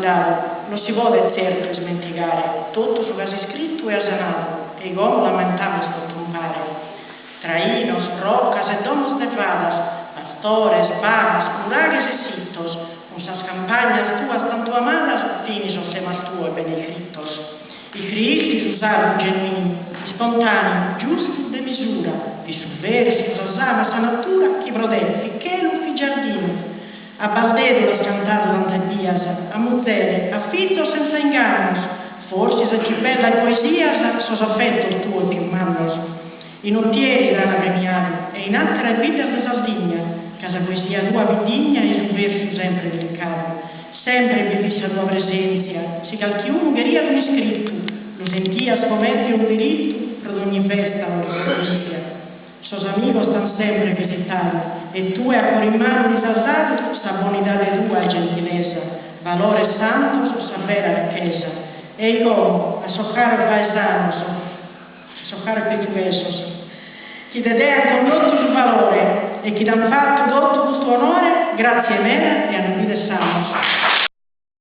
non si può certo smentigare tutto ciò che si è scritto e asanato, e come lamentamos con trompare. Trainos, rocas e domos de fadas, pastores, pagas, curaghes e sittos, usas campañas tuas tanto amadas, finis os temas tuos benefritos. I Cristi usarono genuini, spontanei, giusti de misura, di subversi, usava sa natura, chi brodè, finché lo fi giardino. A Baldedo l'ha cantato tante dias, a Muzzere, a Fitto senza ingannos, forse se ci bella poesias, sos affetto tuo più mannos. In ottieri l'hanno premiato, e in altre vite de Sardegna, casa poesia tua vidigna e su verso sempre delicato. Sempre vi visse tua presenza, si che chiunque ria un iscritto, lo sentia scommettere un diritto, per ogni festa o poesia. Sos amigos stan sempre visitando, e tu a cuore in mano risaltato, sta bonità tua e gentilezza, valore santo su sa vera ricchezza. E io, a soccare paesano, a soccare pituesos, chi te dea condotto su valore, e chi t'han fatto tutto questo onore, grazie mele e a non vide santo.